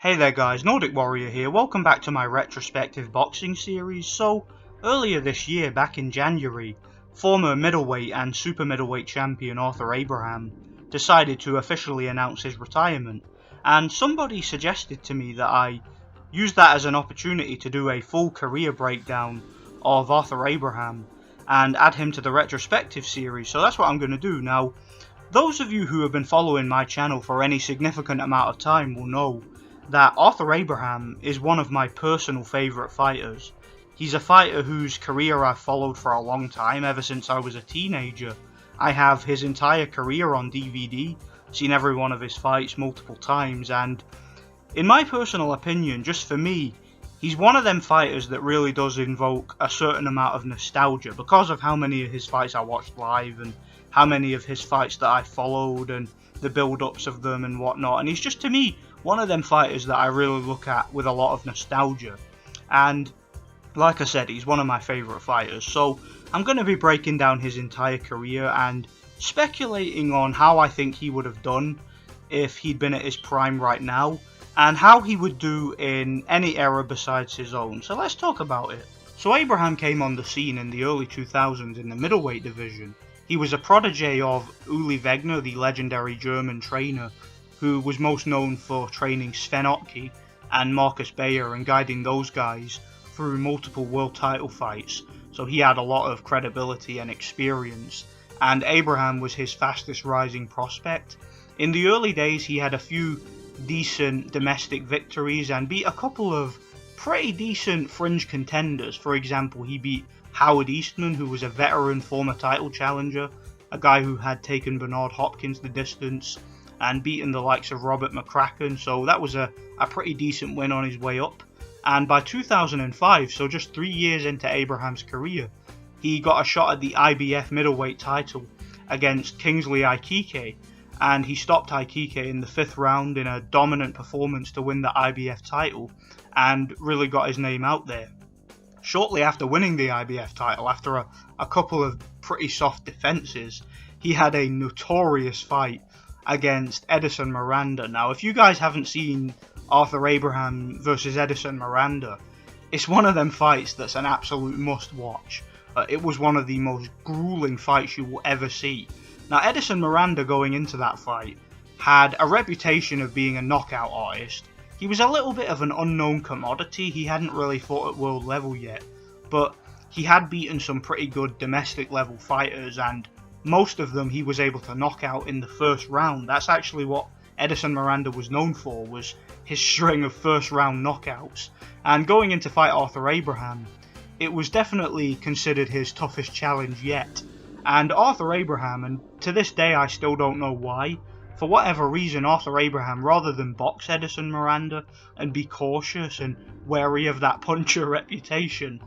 Hey there guys, Nordic Warrior here, welcome back to my retrospective boxing series. So, earlier this year, back in January, former middleweight and super middleweight champion Arthur Abraham decided to officially announce his retirement, and somebody suggested to me that I use that as an opportunity to do a full career breakdown of Arthur Abraham and add him to the retrospective series, so that's what I'm going to do. Now, those of you who have been following my channel for any significant amount of time will know that Arthur Abraham is one of my personal favourite fighters. He's a fighter whose career I've followed for a long time, ever since I was a teenager. I have his entire career on DVD, seen every one of his fights multiple times, and in my personal opinion, just for me, he's one of them fighters that really does invoke a certain amount of nostalgia because of how many of his fights I watched live and how many of his fights that I followed and the build-ups of them and whatnot. And he's just, to me, one of them fighters that I really look at with a lot of nostalgia. And like I said, he's one of my favourite fighters. So I'm going to be breaking down his entire career and speculating on how I think he would have done if he'd been at his prime right now, and how he would do in any era besides his own. So let's talk about it. So Abraham came on the scene in the early 2000s in the middleweight division. He was a protege of Uli Wegner, the legendary German trainer, who was most known for training Sven Ottke and Marcus Bayer and guiding those guys through multiple world title fights. So he had a lot of credibility and experience, and Abraham was his fastest rising prospect. In the early days he had a few decent domestic victories and beat a couple of pretty decent fringe contenders. For example, he beat Howard Eastman, who was a veteran former title challenger, a guy who had taken Bernard Hopkins the distance and beaten the likes of Robert McCracken, so that was a pretty decent win on his way up. And by 2005, so just 3 years into Abraham's career, he got a shot at the IBF middleweight title against Kingsley Aikike, and he stopped Aikike in the 5th round in a dominant performance to win the IBF title and really got his name out there. Shortly after winning the IBF title, after a couple of pretty soft defences, he had a notorious fight against Edison Miranda. Now, if you guys haven't seen Arthur Abraham versus Edison Miranda, it's one of them fights that's an absolute must watch. It was one of the most grueling fights you will ever see. Now, Edison Miranda, going into that fight, had a reputation of being a knockout artist. He was a little bit of an unknown commodity. He hadn't really fought at world level yet, but he had beaten some pretty good domestic level fighters, and most of them he was able to knock out in the first round. That's actually what Edison Miranda was known for, was his string of first round knockouts. And going in to fight Arthur Abraham, it was definitely considered his toughest challenge yet. And Arthur Abraham, and to this day I still don't know why, for whatever reason Arthur Abraham, rather than box Edison Miranda and be cautious and wary of that puncher reputation,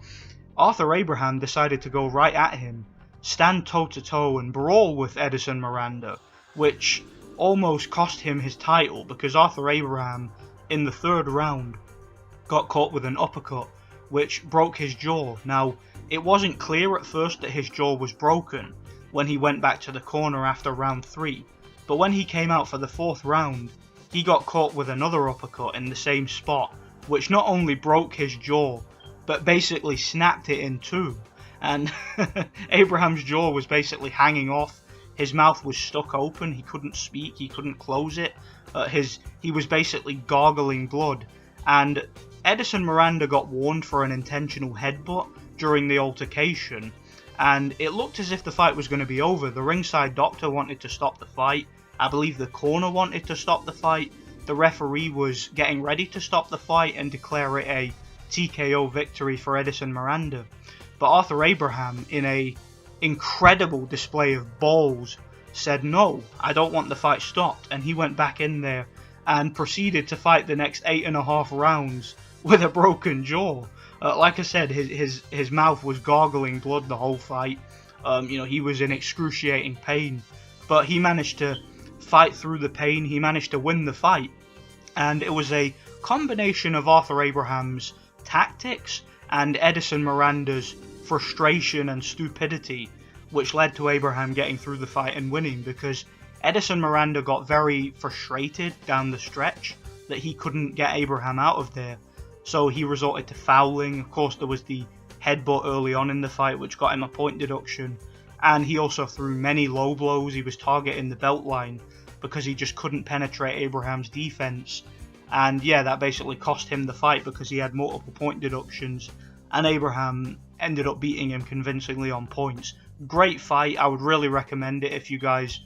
Arthur Abraham decided to go right at him, stand toe-to-toe and brawl with Edison Miranda, which almost cost him his title because Arthur Abraham, in the 3rd round, got caught with an uppercut which broke his jaw. Now, it wasn't clear at first that his jaw was broken when he went back to the corner after round 3, but when he came out for the 4th round, he got caught with another uppercut in the same spot, which not only broke his jaw, but basically snapped it in two. And Abraham's jaw was basically hanging off, his mouth was stuck open, he couldn't speak, he couldn't close it, he was basically gargling blood, and Edison Miranda got warned for an intentional headbutt during the altercation, and it looked as if the fight was going to be over. The ringside doctor wanted to stop the fight, I believe the corner wanted to stop the fight, the referee was getting ready to stop the fight and declare it a TKO victory for Edison Miranda. But Arthur Abraham, in a incredible display of balls, said, "No, I don't want the fight stopped," and he went back in there and proceeded to fight the next 8.5 rounds with a broken jaw. Like I said, his mouth was gargling blood the whole fight. He was in excruciating pain, but he managed to fight through the pain, he managed to win the fight, and it was a combination of Arthur Abraham's tactics and Edison Miranda's frustration and stupidity which led to Abraham getting through the fight and winning, because Edison Miranda got very frustrated down the stretch. that he couldn't get Abraham out of there. So he resorted to fouling. Of course, there was the headbutt early on in the fight, which got him a point deduction. And he also threw many low blows. He was targeting the belt line because he just couldn't penetrate Abraham's defense. And yeah, that basically cost him the fight because he had multiple point deductions. And Abraham ended up beating him convincingly on points. Great fight. I would really recommend it if you guys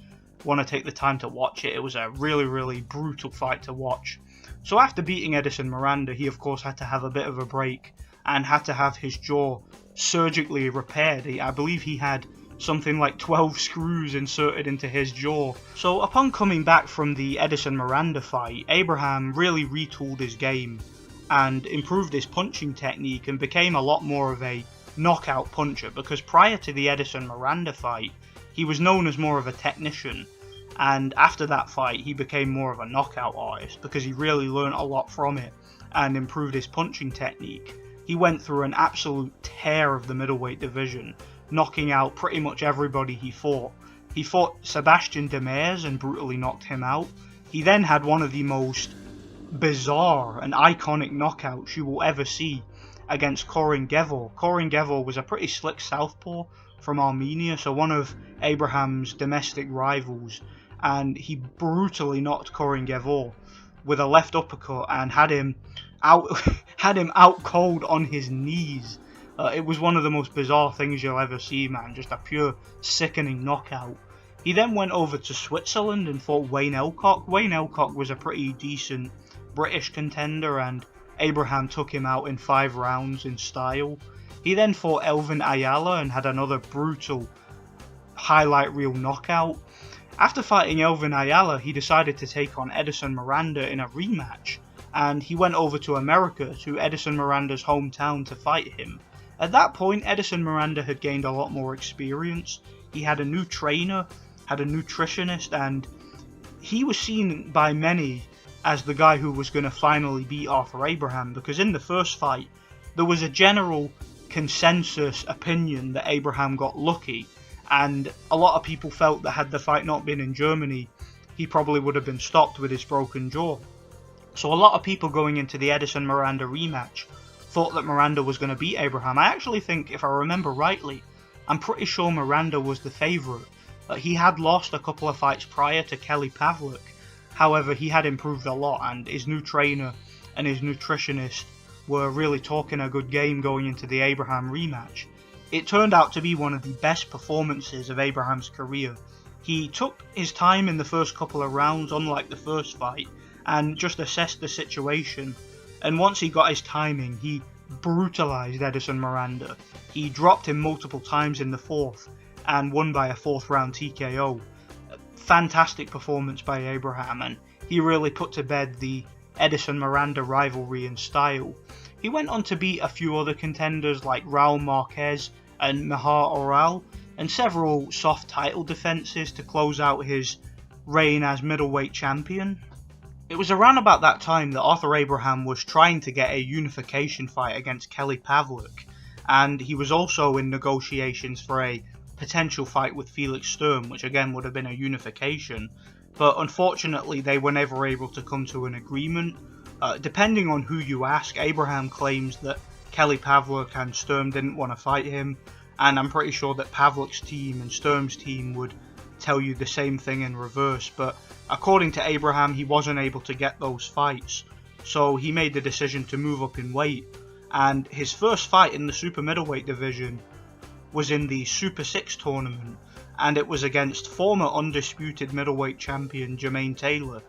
want to take the time to watch it. It was a really brutal fight to watch. So after beating Edison Miranda, he of course had to have a bit of a break and had to have his jaw surgically repaired. I believe he had something like 12 screws inserted into his jaw. So upon coming back from the Edison Miranda fight, Abraham really retooled his game and improved his punching technique and became a lot more of a knockout puncher, because prior to the Edison Miranda fight he was known as more of a technician, and after that fight he became more of a knockout artist because he really learned a lot from it and improved his punching technique. He went through an absolute tear of the middleweight division, knocking out pretty much everybody he fought. He fought Sebastian Demers and brutally knocked him out. He then had one of the most bizarre and iconic knockouts you will ever see against Korin Gevor. Korin Gevor was a pretty slick southpaw from Armenia, so one of Abraham's domestic rivals, and he brutally knocked Korin Gevor with a left uppercut and had him out cold on his knees. It was one of the most bizarre things you'll ever see, man. Just a pure sickening knockout. He then went over to Switzerland and fought Wayne Elcock. Wayne Elcock was a pretty decent British contender, and Abraham took him out in 5 rounds in style. He then fought Elvin Ayala and had another brutal highlight reel knockout. After fighting Elvin Ayala, he decided to take on Edison Miranda in a rematch, and he went over to America, to Edison Miranda's hometown, to fight him. At that point, Edison Miranda had gained a lot more experience. He had a new trainer, had a nutritionist, and he was seen by many as the guy who was going to finally beat Arthur Abraham, because in the first fight there was a general consensus opinion that Abraham got lucky, and a lot of people felt that had the fight not been in Germany, he probably would have been stopped with his broken jaw. So a lot of people going into the Edison Miranda rematch thought that Miranda was going to beat Abraham. I actually think, if I remember rightly, I'm pretty sure Miranda was the favourite. He had lost a couple of fights prior to Kelly Pavlick. However, he had improved a lot, and his new trainer and his nutritionist were really talking a good game going into the Abraham rematch. It turned out to be one of the best performances of Abraham's career. He took his time in the first couple of rounds, unlike the first fight, and just assessed the situation. And once he got his timing, he brutalized Edison Miranda. He dropped him multiple times in the 4th and won by a 4th round TKO. Fantastic performance by Abraham, and he really put to bed the Edison Miranda rivalry in style. He went on to beat a few other contenders like Raul Marquez and Mihar Oral, and several soft title defences to close out his reign as middleweight champion. It was around about that time that Arthur Abraham was trying to get a unification fight against Kelly Pavlick, and he was also in negotiations for a potential fight with Felix Sturm, which again would have been a unification, but unfortunately they were never able to come to an agreement. Depending on who you ask, Abraham claims that Kelly Pavlick and Sturm didn't want to fight him, and I'm pretty sure that Pavlick's team and Sturm's team would tell you the same thing in reverse, but according to Abraham, he wasn't able to get those fights, so he made the decision to move up in weight, and his first fight in the super middleweight division was in the Super 6 tournament, and it was against former undisputed middleweight champion Jermaine Taylor.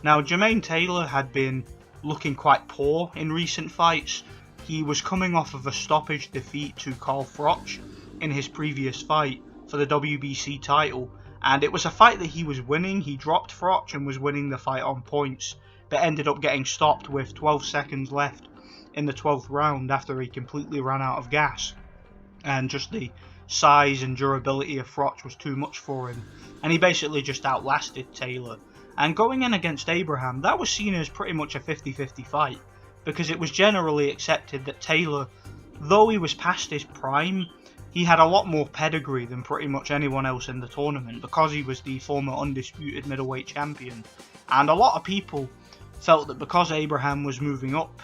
Now, Jermaine Taylor had been looking quite poor in recent fights. He was coming off of a stoppage defeat to Carl Froch in his previous fight for the WBC title, and it was a fight that he was winning. He dropped Froch and was winning the fight on points, but ended up getting stopped with 12 seconds left in the 12th round after he completely ran out of gas, and just the size and durability of Froch was too much for him, and he basically just outlasted Taylor. And going in against Abraham, that was seen as pretty much a 50-50 fight, because it was generally accepted that Taylor, though he was past his prime, he had a lot more pedigree than pretty much anyone else in the tournament, because he was the former undisputed middleweight champion. And a lot of people felt that because Abraham was moving up,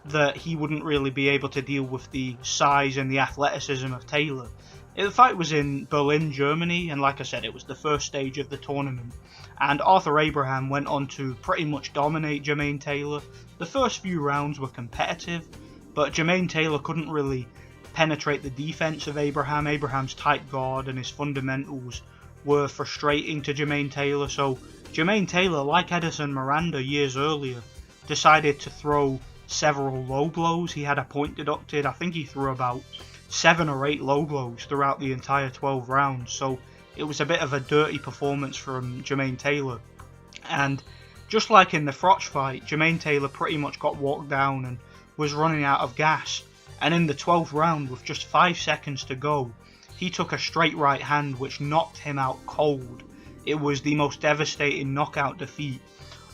that he wouldn't really be able to deal with the size and the athleticism of Taylor. The fight was in Berlin, Germany, and like I said, it was the first stage of the tournament. And Arthur Abraham went on to pretty much dominate Jermaine Taylor. The first few rounds were competitive, but Jermaine Taylor couldn't really penetrate the defense of Abraham. Abraham's tight guard and his fundamentals were frustrating to Jermaine Taylor, so Jermaine Taylor, like Edison Miranda years earlier, decided to throw several low blows. He had a point deducted. I think he threw about 7 or 8 low blows throughout the entire 12 rounds, so it was a bit of a dirty performance from Jermaine Taylor. And just like in the Froch fight, Jermaine Taylor pretty much got walked down and was running out of gas, and in the 12th round, with just 5 seconds to go, he took a straight right hand which knocked him out cold. It was the most devastating knockout defeat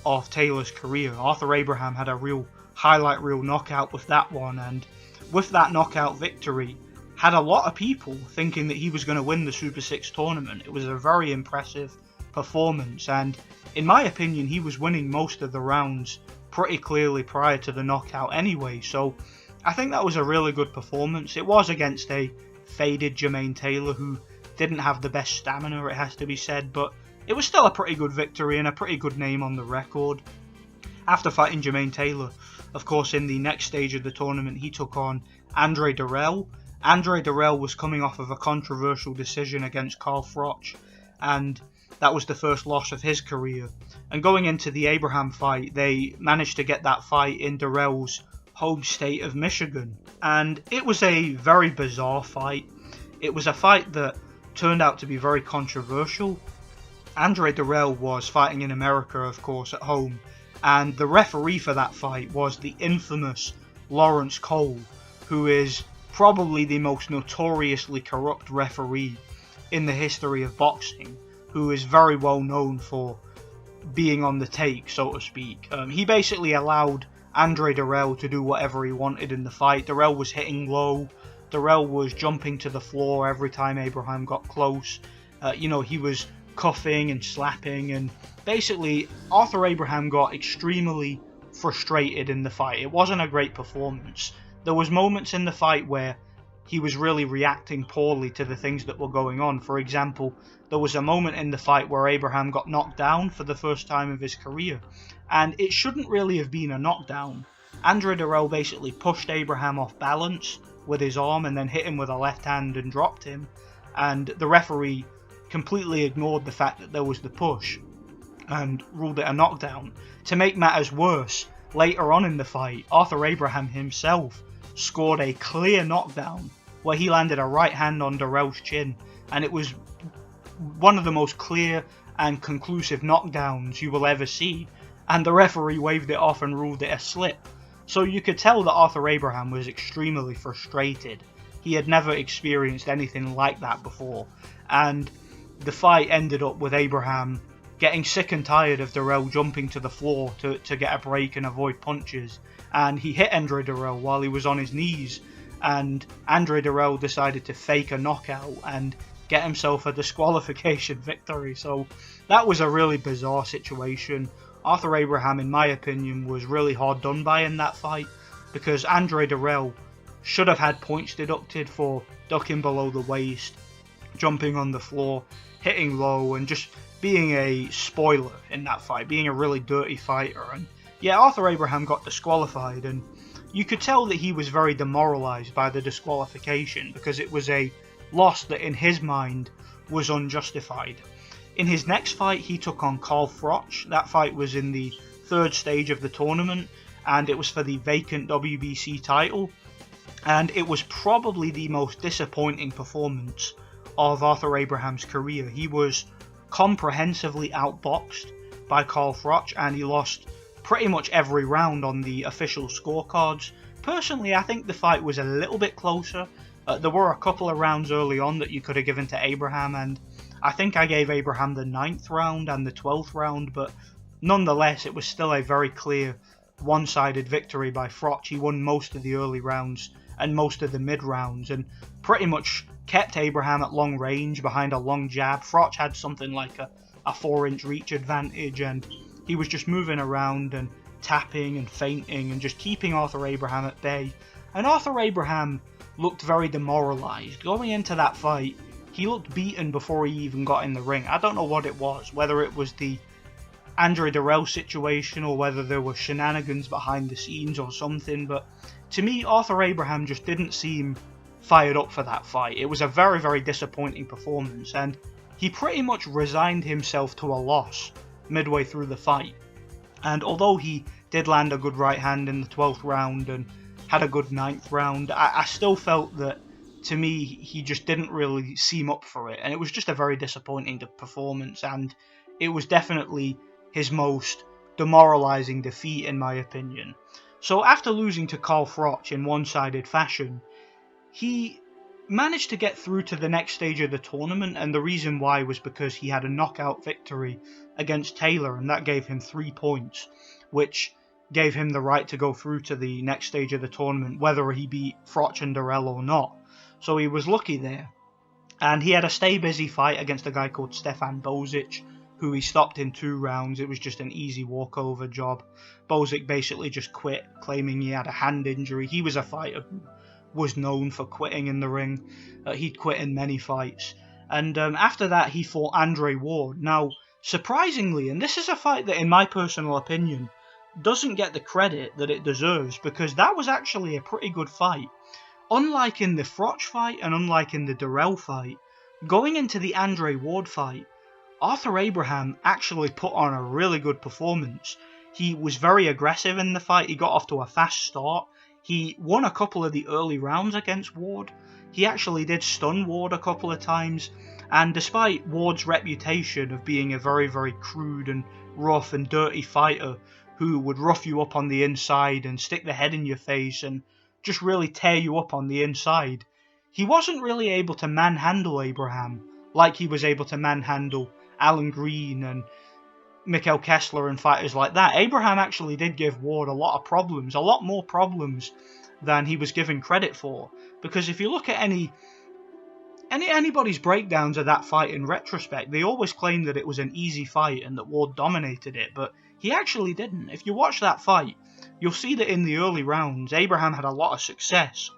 of Taylor's career. Arthur Abraham had a real highlight reel knockout with that one, and with that knockout victory had a lot of people thinking that he was going to win the Super 6 tournament. It was a very impressive performance, and in my opinion he was winning most of the rounds pretty clearly prior to the knockout anyway, so I think that was a really good performance. It was against a faded Jermaine Taylor who didn't have the best stamina, it has to be said, but it was still a pretty good victory and a pretty good name on the record. After fighting Jermaine Taylor, of course, in the next stage of the tournament, he took on Andre Dirrell. Andre Dirrell was coming off of a controversial decision against Carl Froch, and that was the first loss of his career. And going into the Abraham fight, they managed to get that fight in Dirrell's home state of Michigan. And it was a very bizarre fight. It was a fight that turned out to be very controversial. Andre Dirrell was fighting in America, of course, at home, and the referee for that fight was the infamous Lawrence Cole, who is probably the most notoriously corrupt referee in the history of boxing, who is very well known for being on the take, so to speak. He basically allowed Andre Dirrell to do whatever he wanted in the fight. Dirrell was hitting low, Dirrell was jumping to the floor every time Abraham got close. He was cuffing and slapping, and basically Arthur Abraham got extremely frustrated in the fight. It wasn't a great performance. There was moments in the fight where he was really reacting poorly to the things that were going on. For example, there was a moment in the fight where Abraham got knocked down for the first time of his career, and it shouldn't really have been a knockdown. Andre Dirrell basically pushed Abraham off balance with his arm and then hit him with a left hand and dropped him, and the referee completely ignored the fact that there was the push and ruled it a knockdown. To make matters worse, later on in the fight, Arthur Abraham himself scored a clear knockdown where he landed a right hand on Dirrell's chin, and it was one of the most clear and conclusive knockdowns you will ever see, and the referee waved it off and ruled it a slip. So you could tell that Arthur Abraham was extremely frustrated. He had never experienced anything like that before, and the fight ended up with Abraham getting sick and tired of Dirrell jumping to the floor to get a break and avoid punches, and he hit Andre Dirrell while he was on his knees, and Andre Dirrell decided to fake a knockout and get himself a disqualification victory. So that was a really bizarre situation. Arthur Abraham, in my opinion, was really hard done by in that fight, because Andre Dirrell should have had points deducted for ducking below the waist, jumping on the floor, hitting low, and just being a spoiler in that fight, being a really dirty fighter. And yeah, Arthur Abraham got disqualified, and you could tell that he was very demoralised by the disqualification, because it was a loss that in his mind was unjustified. In his next fight, he took on Carl Froch. That fight was in the third stage of the tournament, and it was for the vacant WBC title, and it was probably the most disappointing performance of Arthur Abraham's career. He was comprehensively outboxed by Carl Froch, and he lost pretty much every round on the official scorecards. Personally, I think the fight was a little bit closer. There were a couple of rounds early on that you could have given to Abraham, and I think I gave Abraham the 9th round and the 12th round, but nonetheless it was still a very clear one-sided victory by Froch. He won most of the early rounds and most of the mid rounds, and pretty much kept Abraham at long range behind a long jab. Froch had something like a 4-inch reach advantage, and he was just moving around and tapping and feinting and just keeping Arthur Abraham at bay. And Arthur Abraham looked very demoralised. Going into that fight, he looked beaten before he even got in the ring. I don't know what it was, whether it was the Andre Dirrell situation or whether there were shenanigans behind the scenes or something, but to me, Arthur Abraham just didn't seem fired up for that fight. It was a very, very disappointing performance, and he pretty much resigned himself to a loss midway through the fight. And although he did land a good right hand in the 12th round and had a good 9th round, I still felt that, to me, he just didn't really seem up for it, and it was just a very disappointing performance, and it was definitely his most demoralising defeat, in my opinion. So after losing to Carl Froch in one-sided fashion, he managed to get through to the next stage of the tournament, and the reason why was because he had a knockout victory against Taylor, and that gave him 3 points, which gave him the right to go through to the next stage of the tournament, whether he beat Froch and Dirrell or not. So he was lucky there. And he had a stay-busy fight against a guy called Stefan Bozic, who he stopped in 2 rounds. It was just an easy walkover job. Bozic basically just quit, claiming he had a hand injury. He was a fighter who was known for quitting in the ring. He'd quit in many fights. And after that, he fought Andre Ward. Now, surprisingly, and this is a fight that, in my personal opinion, doesn't get the credit that it deserves, because that was actually a pretty good fight. Unlike in the Froch fight and unlike in the Dirrell fight, going into the Andre Ward fight, Arthur Abraham actually put on a really good performance. He was very aggressive in the fight. He got off to a fast start. He won a couple of the early rounds against Ward. He actually did stun Ward a couple of times. And despite Ward's reputation of being a very, very crude and rough and dirty fighter who would rough you up on the inside and stick the head in your face and just really tear you up on the inside, he wasn't really able to manhandle Abraham like he was able to manhandle Alan Green and Mikkel Kessler and fighters like that. Abraham actually did give Ward a lot of problems, a lot more problems than he was given credit for. Because if you look at anybody's breakdowns of that fight in retrospect, they always claim that it was an easy fight and that Ward dominated it, but he actually didn't. If you watch that fight, you'll see that in the early rounds, Abraham had a lot of success.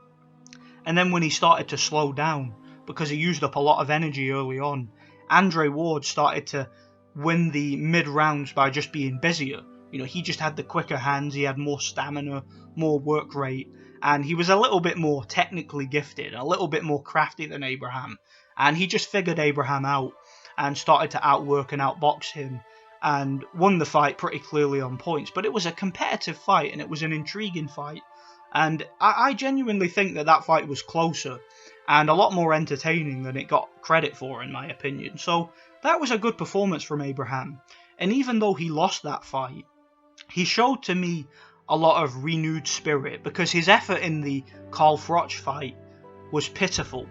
And then when he started to slow down, because he used up a lot of energy early on, Andre Ward started to win the mid-rounds by just being busier. You know, he just had the quicker hands, he had more stamina, more work rate, and he was a little bit more technically gifted, a little bit more crafty than Abraham. And he just figured Abraham out and started to outwork and outbox him and won the fight pretty clearly on points. But it was a competitive fight and it was an intriguing fight. And I genuinely think that that fight was closer and a lot more entertaining than it got credit for, in my opinion. So that was a good performance from Abraham. And even though he lost that fight, he showed to me a lot of renewed spirit, because his effort in the Carl Froch fight was pitiful.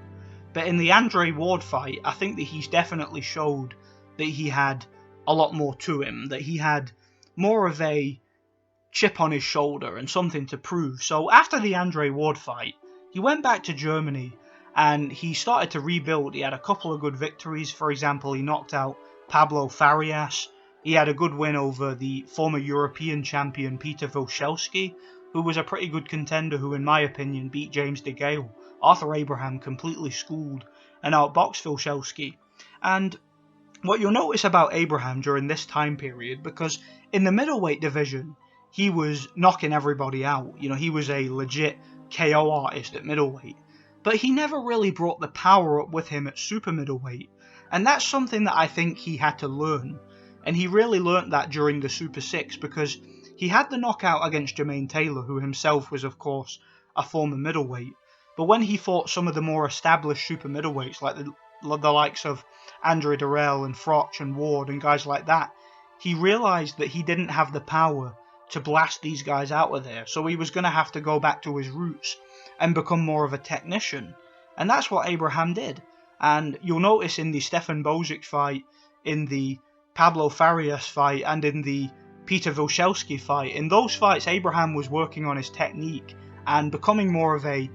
But in the Andre Ward fight, I think that he's definitely showed that he had a lot more to him, that he had more of a chip on his shoulder and something to prove. So after the Andre Ward fight, he went back to Germany and he started to rebuild. He had a couple of good victories. For example, he knocked out Pablo Farias. He had a good win over the former European champion Peter Wilchelski, who was a pretty good contender who, in my opinion, beat James DeGale. Arthur Abraham completely schooled and outboxed Wilchelski. And what you'll notice about Abraham during this time period, because in the middleweight division, he was knocking everybody out. You know, he was a legit KO artist at middleweight. But he never really brought the power up with him at super middleweight. And that's something that I think he had to learn. And he really learnt that during the Super 6, because he had the knockout against Jermaine Taylor, who himself was, of course, a former middleweight. But when he fought some of the more established super middleweights, like the likes of Andre Dirrell and Froch and Ward and guys like that, he realised that he didn't have the power to blast these guys out of there. So he was going to have to go back to his roots and become more of a technician. And that's what Abraham did. And you'll notice in the Stefan Bozic fight, in the Pablo Farias fight, and in the Peter Wilchelski fight, in those fights Abraham was working on his technique and becoming more of a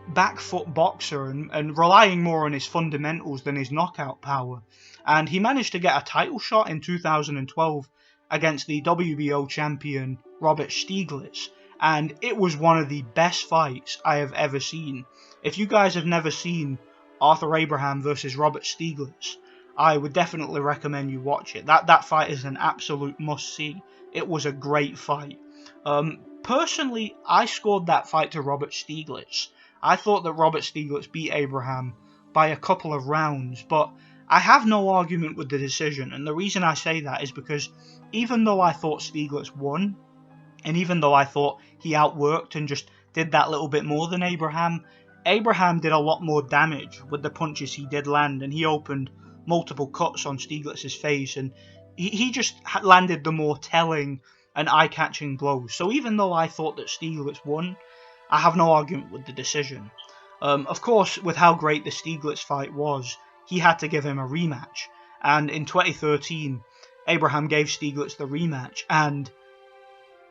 back foot boxer and relying more on his fundamentals than his knockout power. And he managed to get a title shot in 2012 against the WBO champion Robert Stieglitz, and it was one of the best fights I have ever seen. If you guys have never seen Arthur Abraham versus Robert Stieglitz, I would definitely recommend you watch it. That fight is an absolute must-see. It was a great fight. Personally, I scored that fight to Robert Stieglitz. I thought that Robert Stieglitz beat Abraham by a couple of rounds, but I have no argument with the decision, and the reason I say that is because even though I thought Stieglitz won, and even though I thought he outworked and just did that little bit more than Abraham, Abraham did a lot more damage with the punches he did land, and he opened multiple cuts on Stieglitz's face, and he just landed the more telling and eye-catching blows. So even though I thought that Stieglitz won, I have no argument with the decision. Of course, with how great the Stieglitz fight was, he had to give him a rematch, and in 2013, Abraham gave Stieglitz the rematch, and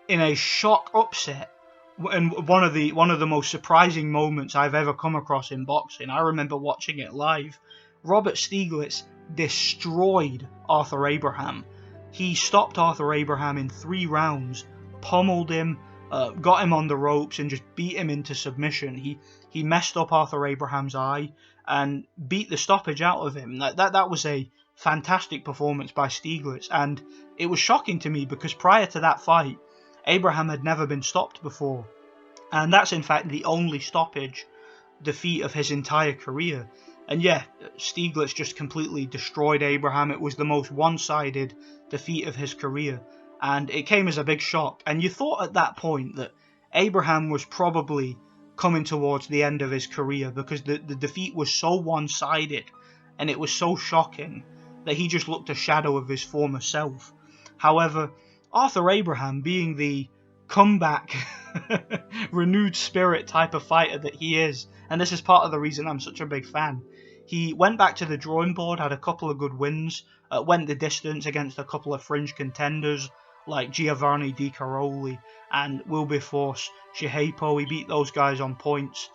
in a shock upset, and one of the most surprising moments I've ever come across in boxing, I remember watching it live, Robert Stieglitz destroyed Arthur Abraham. He stopped Arthur Abraham in 3 rounds, pummeled him, got him on the ropes, and just beat him into submission. He messed up Arthur Abraham's eye and beat the stoppage out of him. That was a fantastic performance by Stieglitz, and it was shocking to me because prior to that fight, Abraham had never been stopped before, and that's in fact the only stoppage defeat of his entire career. And yeah, Stieglitz just completely destroyed Abraham. It was the most one-sided defeat of his career, and it came as a big shock. And you thought at that point that Abraham was probably coming towards the end of his career because the defeat was so one-sided and it was so shocking that he just looked a shadow of his former self. However, Arthur Abraham, being the comeback, renewed spirit type of fighter that he is, and this is part of the reason I'm such a big fan, he went back to the drawing board, had a couple of good wins, went the distance against a couple of fringe contenders like Giovanni Di Caroli and Wilberforce Shehepo. He beat those guys on points.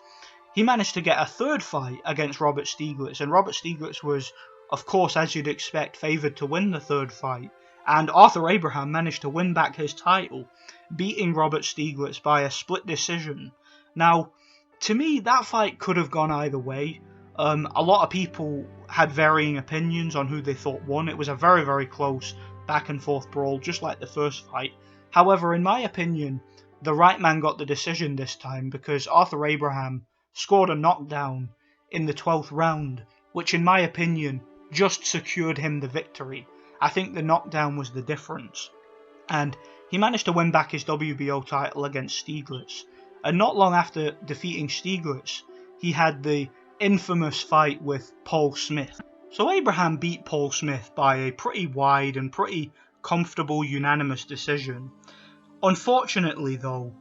He managed to get a third fight against Robert Stieglitz, and Robert Stieglitz was, of course, as you'd expect, favoured to win the third fight. And Arthur Abraham managed to win back his title, beating Robert Stieglitz by a split decision. Now, to me, that fight could have gone either way. A lot of people had varying opinions on who they thought won. It was a very, very close back and forth brawl, just like the first fight. However, in my opinion, the right man got the decision this time because Arthur Abraham scored a knockdown in the 12th round, which in my opinion just secured him the victory. I think the knockdown was the difference, and he managed to win back his WBO title against Stieglitz. And not long after defeating Stieglitz, he had the infamous fight with Paul Smith. So Abraham beat Paul Smith by a pretty wide and pretty comfortable unanimous decision. Unfortunately though,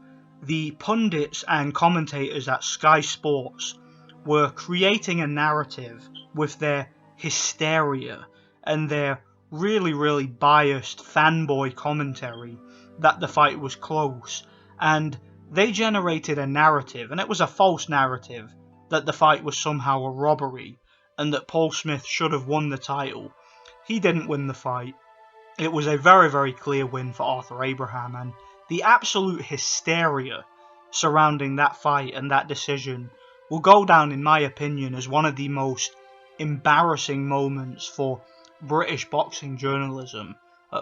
the pundits and commentators at Sky Sports were creating a narrative with their hysteria and their really biased fanboy commentary that the fight was close, and they generated a narrative, and it was a false narrative, that the fight was somehow a robbery and that Paul Smith should have won the title. He didn't win the fight. It was a very clear win for Arthur Abraham, and the absolute hysteria surrounding that fight and that decision will go down, in my opinion, as one of the most embarrassing moments for British boxing journalism.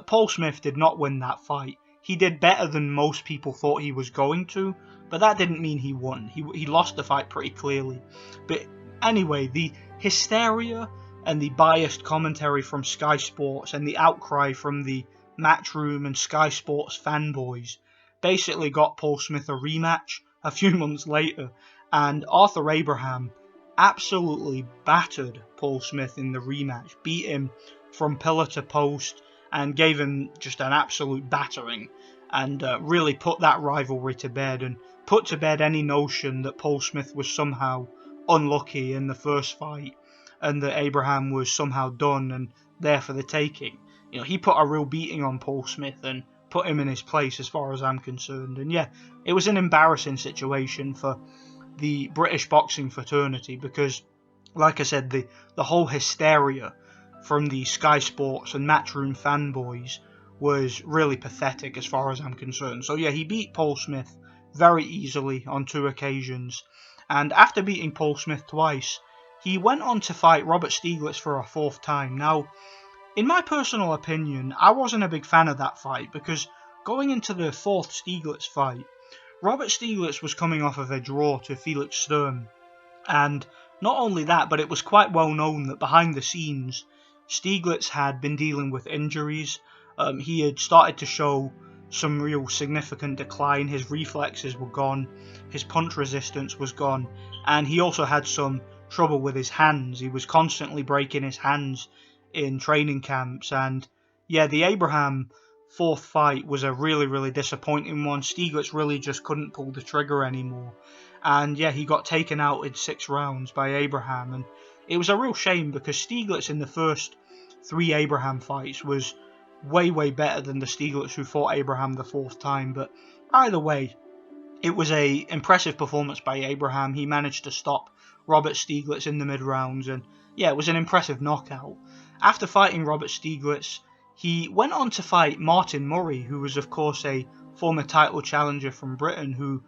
Paul Smith did not win that fight. He did better than most people thought he was going to, but that didn't mean he won. He lost the fight pretty clearly. But anyway, the hysteria and the biased commentary from Sky Sports and the outcry from the Matchroom and Sky Sports fanboys basically got Paul Smith a rematch a few months later, and Arthur Abraham absolutely battered Paul Smith in the rematch, beat him from pillar to post, and gave him just an absolute battering, and really put that rivalry to bed, and put to bed any notion that Paul Smith was somehow unlucky in the first fight, and that Abraham was somehow done and there for the taking. You know, he put a real beating on Paul Smith and put him in his place as far as I'm concerned. And yeah, it was an embarrassing situation for the British boxing fraternity because, like I said, the whole hysteria from the Sky Sports and Matchroom fanboys was really pathetic as far as I'm concerned. So yeah, he beat Paul Smith very easily on 2 occasions, and after beating Paul Smith twice, he went on to fight Robert Stieglitz for a 4th time. Now, in my personal opinion, I wasn't a big fan of that fight, because going into the 4th Stieglitz fight, Robert Stieglitz was coming off of a draw to Felix Sturm, and not only that, but it was quite well known that behind the scenes, Stieglitz had been dealing with injuries. He had started to show some real significant decline. His reflexes were gone, his punch resistance was gone, and he also had some trouble with his hands. He was constantly breaking his hands in training camps, and yeah, the Abraham 4th fight was a really disappointing one. Stieglitz really just couldn't pull the trigger anymore, and yeah, he got taken out in 6 rounds by Abraham, and it was a real shame because Stieglitz in the first 3 Abraham fights was way better than the Stieglitz who fought Abraham the 4th time. But either way, it was a impressive performance by Abraham. He managed to stop Robert Stieglitz in the mid-rounds, and yeah, it was an impressive knockout. After fighting Robert Stieglitz, he went on to fight Martin Murray, who was of course a former title challenger from Britain, who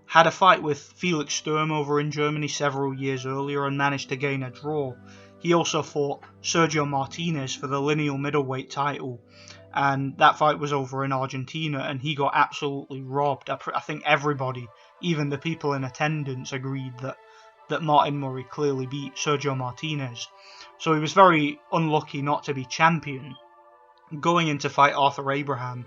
had a fight with Felix Sturm over in Germany several years earlier and managed to gain a draw. He also fought Sergio Martinez for the lineal middleweight title, and that fight was over in Argentina, and he got absolutely robbed. I think everybody, even the people in attendance, agreed that Martin Murray clearly beat Sergio Martinez. So he was very unlucky not to be champion. Going in to fight Arthur Abraham,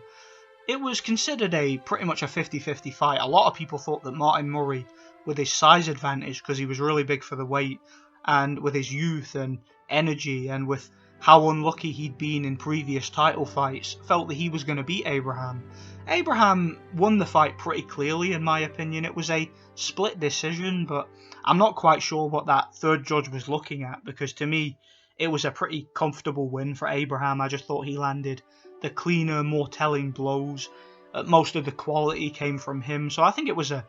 it was considered pretty much a 50-50 fight. A lot of people thought that Martin Murray, with his size advantage, because he was really big for the weight, and with his youth and energy, and with how unlucky he'd been in previous title fights, felt that he was going to beat Abraham. Abraham won the fight pretty clearly, in my opinion. It was a split decision, but I'm not quite sure what that 3rd judge was looking at, because to me, it was a pretty comfortable win for Abraham. I just thought he landed the cleaner, more telling blows. Most of the quality came from him, so I think it was a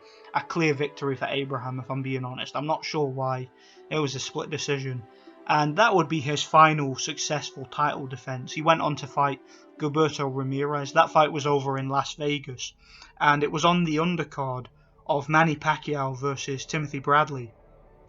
clear victory for Abraham, if I'm being honest. I'm not sure why it was a split decision. And that would be his final successful title defense. He went on to fight Gilberto Ramirez. That fight was over in Las Vegas, and it was on the undercard of Manny Pacquiao versus Timothy Bradley.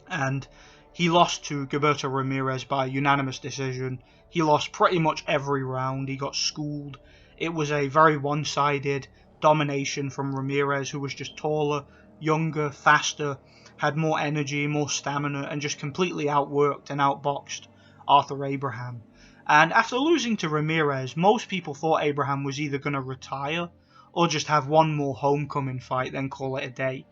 And he lost to Gilberto Ramirez by unanimous decision. He lost pretty much every round. He got schooled. It was a very one-sided domination from Ramirez, who was just taller, younger, faster, had more energy, more stamina, and just completely outworked and outboxed Arthur Abraham. And after losing to Ramirez, most people thought Abraham was either going to retire or just have one more homecoming fight, then call it a day.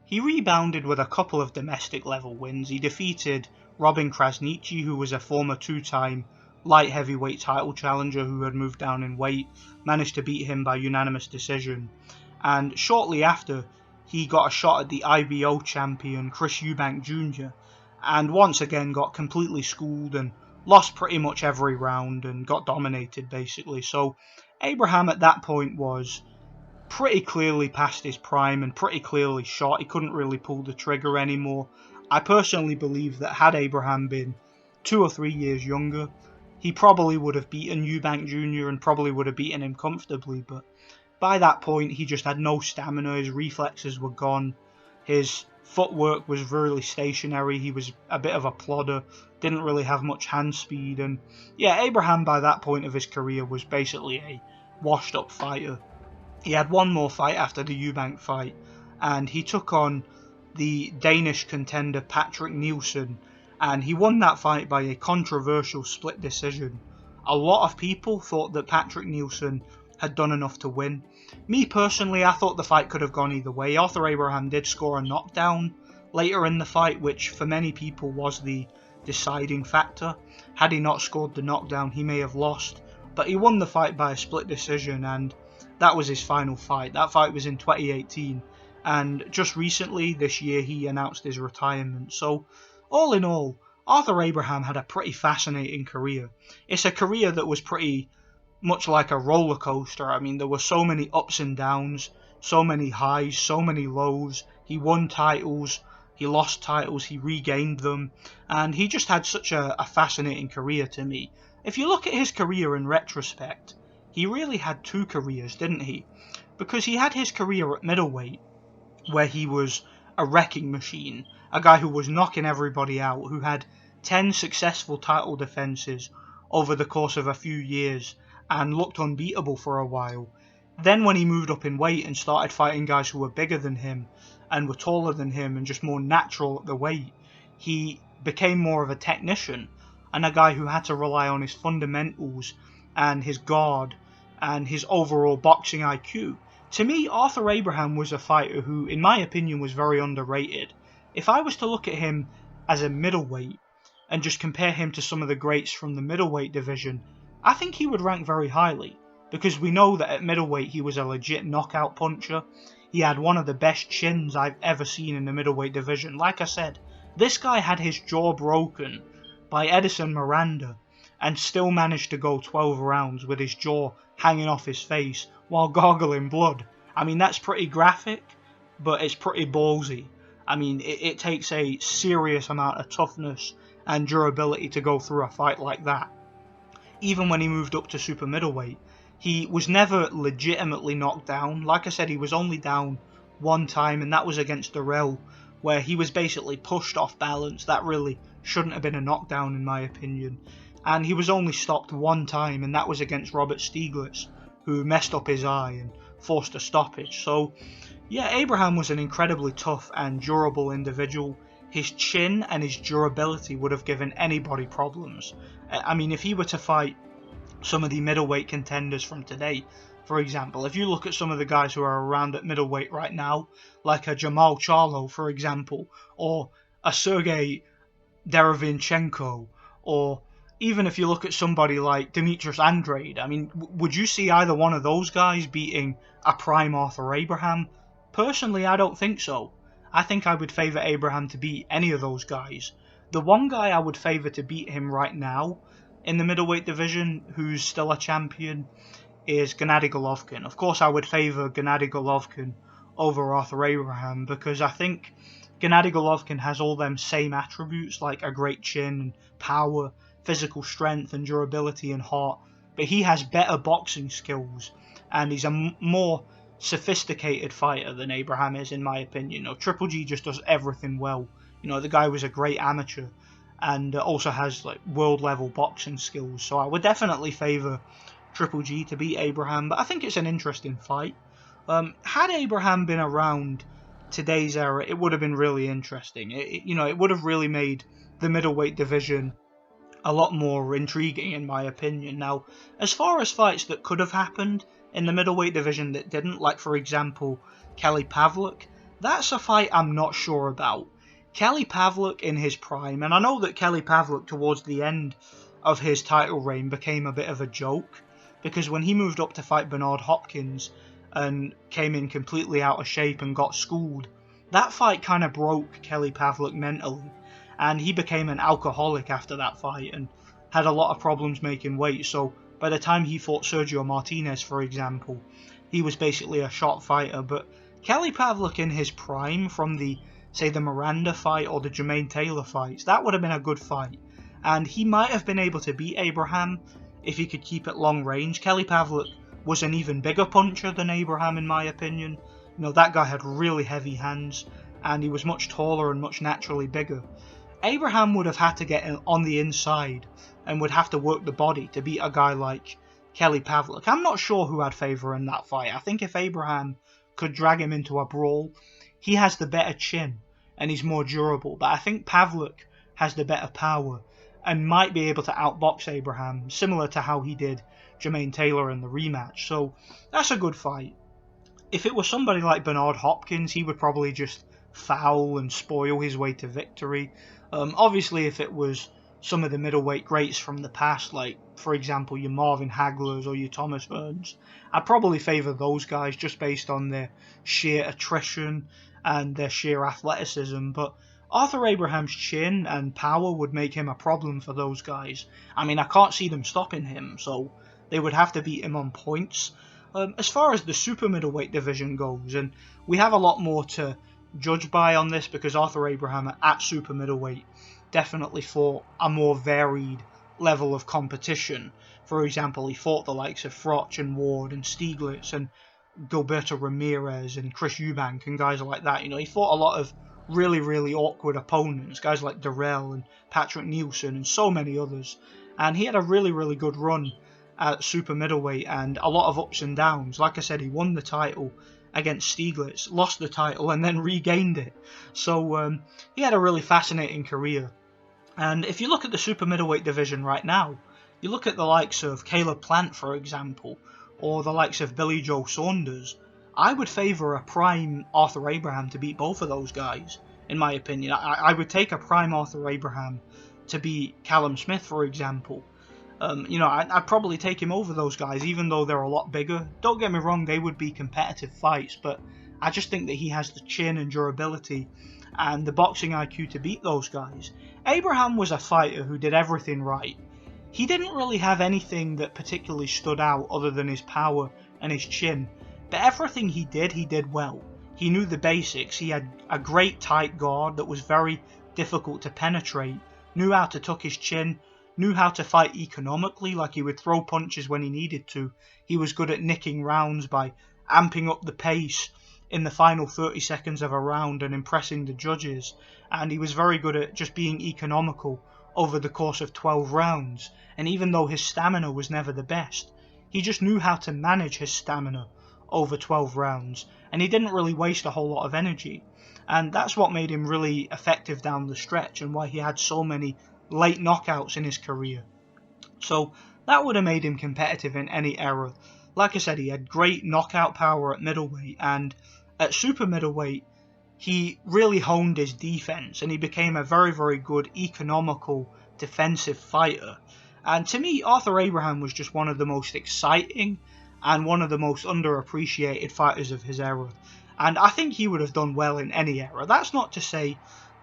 He rebounded with a couple of domestic level wins. He defeated Robin Krasniqi, who was a former 2-time light heavyweight title challenger who had moved down in weight, managed to beat him by unanimous decision. And shortly after, he got a shot at the IBO champion Chris Eubank Jr. and once again got completely schooled and lost pretty much every round and got dominated basically. So Abraham at that point was pretty clearly past his prime and pretty clearly shot. He couldn't really pull the trigger anymore. I personally believe that had Abraham been 2 or 3 years younger, he probably would have beaten Eubank Jr. and probably would have beaten him comfortably, but by that point he just had no stamina, his reflexes were gone, his footwork was really stationary, he was a bit of a plodder, didn't really have much hand speed, and yeah, Abraham by that point of his career was basically a washed up fighter. He had one more fight after the Eubank fight, and he took on the Danish contender Patrick Nielsen, and he won that fight by a controversial split decision. A lot of people thought that Patrick Nielsen had done enough to win. Me personally, I thought the fight could have gone either way. Arthur Abraham did score a knockdown later in the fight, which for many people was the deciding factor. Had he not scored the knockdown, he may have lost, but he won the fight by a split decision, and that was his final fight. That fight was in 2018, and just recently this year he announced his retirement. So all in all, Arthur Abraham had a pretty fascinating career. It's a career that was pretty much like a roller coaster. I mean, there were so many ups and downs, so many highs, so many lows. He won titles, he lost titles, he regained them, and he just had such a fascinating career to me. If you look at his career in retrospect, he really had two careers, didn't he? Because he had his career at middleweight, where he was a wrecking machine, a guy who was knocking everybody out, who had 10 successful title defenses over the course of a few years and looked unbeatable for a while. Then when he moved up in weight and started fighting guys who were bigger than him and were taller than him and just more natural at the weight, he became more of a technician and a guy who had to rely on his fundamentals and his guard and his overall boxing IQ. To me, Arthur Abraham was a fighter who, in my opinion, was very underrated. If I was to look at him as a middleweight and just compare him to some of the greats from the middleweight division, I think he would rank very highly, because we know that at middleweight he was a legit knockout puncher. He had one of the best chins I've ever seen in the middleweight division. Like I said, this guy had his jaw broken by Edison Miranda and still managed to go 12 rounds with his jaw hanging off his face while gargling blood. I mean, that's pretty graphic, but it's pretty ballsy. I mean, it takes a serious amount of toughness and durability to go through a fight like that. Even when he moved up to super middleweight, he was never legitimately knocked down. Like I said, he was only down one time, and that was against Durrell, where he was basically pushed off balance. That really shouldn't have been a knockdown in my opinion. And he was only stopped one time, and that was against Robert Stieglitz, who messed up his eye and forced a stoppage. So yeah, Abraham was an incredibly tough and durable individual. His chin and his durability would have given anybody problems. I mean, if he were to fight some of the middleweight contenders from today, for example, if you look at some of the guys who are around at middleweight right now, like a Jamal Charlo, for example, or a Sergey Derevinchenko, or even if you look at somebody like Demetrius Andrade, I mean, would you see either one of those guys beating a prime Arthur Abraham? Personally, I don't think so. I think I would favour Abraham to beat any of those guys. The one guy I would favour to beat him right now in the middleweight division, who's still a champion, is Gennady Golovkin. Of course, I would favour Gennady Golovkin over Arthur Abraham, because I think Gennady Golovkin has all them same attributes, like a great chin and power, physical strength and durability and heart, but he has better boxing skills, and he's a more sophisticated fighter than Abraham is, in my opinion. You know, Triple G just does everything well. You know, the guy was a great amateur and also has like world level boxing skills, so I would definitely favour Triple G to beat Abraham, but I think it's an interesting fight. Had Abraham been around today's era, it would have been really interesting. It would have really made the middleweight division a lot more intriguing, in my opinion. Now, as far as fights that could have happened in the middleweight division that didn't, like for example Kelly Pavlick, that's a fight I'm not sure about. Kelly Pavlick in his prime, and I know that Kelly Pavlick towards the end of his title reign became a bit of a joke, because when he moved up to fight Bernard Hopkins and came in completely out of shape and got schooled, that fight kind of broke Kelly Pavlick mentally, and he became an alcoholic after that fight and had a lot of problems making weight. So by the time he fought Sergio Martinez, for example, he was basically a shot fighter. But Kelly Pavlick in his prime, from the Miranda fight or the Jermaine Taylor fights, that would have been a good fight, and he might have been able to beat Abraham if he could keep it long range. Kelly Pavlick was an even bigger puncher than Abraham, in my opinion. You know, that guy had really heavy hands, and he was much taller and much naturally bigger. Abraham would have had to get on the inside and would have to work the body to beat a guy like Kelly Pavlick. I'm not sure who I'd favour in that fight. I think if Abraham could drag him into a brawl, he has the better chin and he's more durable, but I think Pavlick has the better power and might be able to outbox Abraham, similar to how he did Jermaine Taylor in the rematch. So that's a good fight. If it was somebody like Bernard Hopkins, he would probably just foul and spoil his way to victory. Obviously, if it was some of the middleweight greats from the past, like for example your Marvin Haglers or your Thomas Burns, I'd probably favour those guys just based on their sheer attrition and their sheer athleticism. But Arthur Abraham's chin and power would make him a problem for those guys. I mean, I can't see them stopping him, so they would have to beat him on points. As far as the super middleweight division goes, and we have a lot more to judge by on this because Arthur Abraham at super middleweight definitely fought a more varied level of competition. For example, he fought the likes of Froch and Ward and Stieglitz and Gilberto Ramirez and Chris Eubank and guys like that. He fought a lot of really, really awkward opponents, guys like Darrell and Patrick Nielsen and so many others. And he had a really, really good run at super middleweight and a lot of ups and downs. Like I said, he won the title against Stieglitz, lost the title and then regained it. So he had a really fascinating career. And if you look at the super middleweight division right now, you look at the likes of Caleb Plant, for example, or the likes of Billy Joe Saunders, I would favour a prime Arthur Abraham to beat both of those guys, in my opinion. I would take a prime Arthur Abraham to beat Callum Smith, for example. I'd probably take him over those guys, even though they're a lot bigger. Don't get me wrong, they would be competitive fights, but I just think that he has the chin and durability and the boxing IQ to beat those guys. Abraham was a fighter who did everything right. He didn't really have anything that particularly stood out other than his power and his chin, but everything he did well. He knew the basics. He had a great tight guard that was very difficult to penetrate, knew how to tuck his chin, knew how to fight economically, like he would throw punches when he needed to. He was good at nicking rounds by amping up the pace in the final 30 seconds of a round and impressing the judges, and he was very good at just being economical over the course of 12 rounds. And even though his stamina was never the best, he just knew how to manage his stamina over 12 rounds, and he didn't really waste a whole lot of energy. And that's what made him really effective down the stretch and why he had so many late knockouts in his career. So that would have made him competitive in any era. Like I said, he had great knockout power at middleweight, and at super middleweight he really honed his defense and he became a very, very good economical defensive fighter. And to me, Arthur Abraham was just one of the most exciting and one of the most underappreciated fighters of his era. And I think he would have done well in any era. That's not to say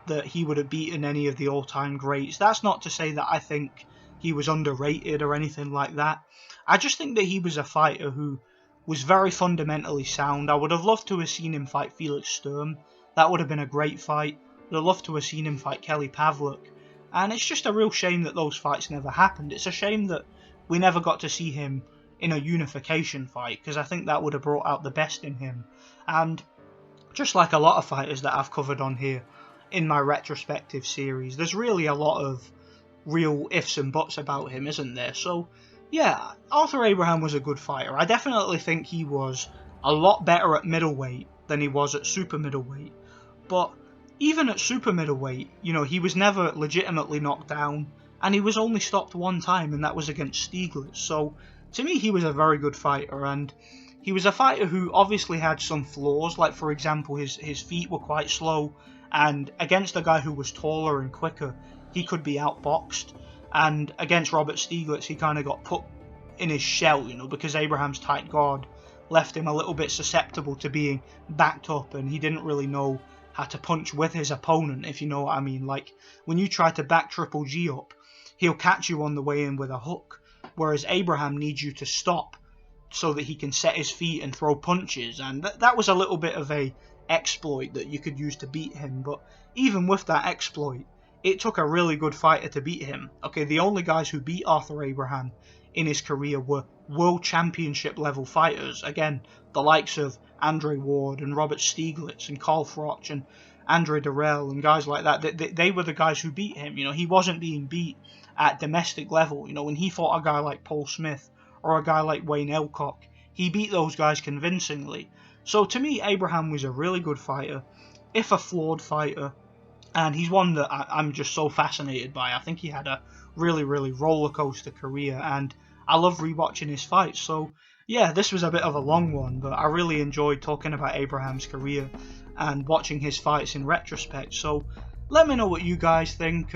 that he would have beaten any of the all-time greats. That's not to say that I think he was underrated or anything like that. I just think that he was a fighter who was very fundamentally sound. I would have loved to have seen him fight Felix Sturm. That would have been a great fight. I'd have loved to have seen him fight Kelly Pavlick. And it's just a real shame that those fights never happened. It's a shame that we never got to see him in a unification fight, because I think that would have brought out the best in him. And just like a lot of fighters that I've covered on here in my retrospective series, there's really a lot of real ifs and buts about him, isn't there? So yeah, Arthur Abraham was a good fighter. I definitely think he was a lot better at middleweight than he was at super middleweight. But even at super middleweight, he was never legitimately knocked down, and he was only stopped one time, and that was against Stieglitz. So to me, he was a very good fighter, and he was a fighter who obviously had some flaws, like for example his feet were quite slow, and against a guy who was taller and quicker, he could be outboxed. And against Robert Stieglitz, he kind of got put in his shell, because Abraham's tight guard left him a little bit susceptible to being backed up, and he didn't really know how to punch with his opponent, if you know what I mean. Like, when you try to back Triple G up, he'll catch you on the way in with a hook, whereas Abraham needs you to stop so that he can set his feet and throw punches, and that was a little bit of a exploit that you could use to beat him. But even with that exploit, it took a really good fighter to beat him. Okay, the only guys who beat Arthur Abraham in his career were world championship level fighters. Again, the likes of Andre Ward and Robert Stieglitz and Carl Froch and Andre Darrell and guys like that. They were the guys who beat him. He wasn't being beat at domestic level. When he fought a guy like Paul Smith or a guy like Wayne Elcock, he beat those guys convincingly. So to me, Abraham was a really good fighter, if a flawed fighter, and he's one that I'm just so fascinated by. I think he had a really, really roller coaster career, and I love rewatching his fights. So yeah, this was a bit of a long one, but I really enjoyed talking about Abraham's career and watching his fights in retrospect. So let me know what you guys think.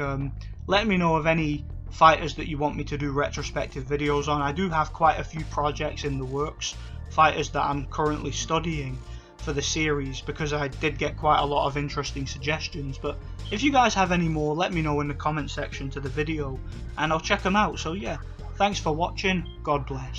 Let me know of any fighters that you want me to do retrospective videos on. I do have quite a few projects in the works, fighters that I'm currently studying for the series, because I did get quite a lot of interesting suggestions. But if you guys have any more, let me know in the comment section to the video and I'll check them out. So yeah, thanks for watching, God bless.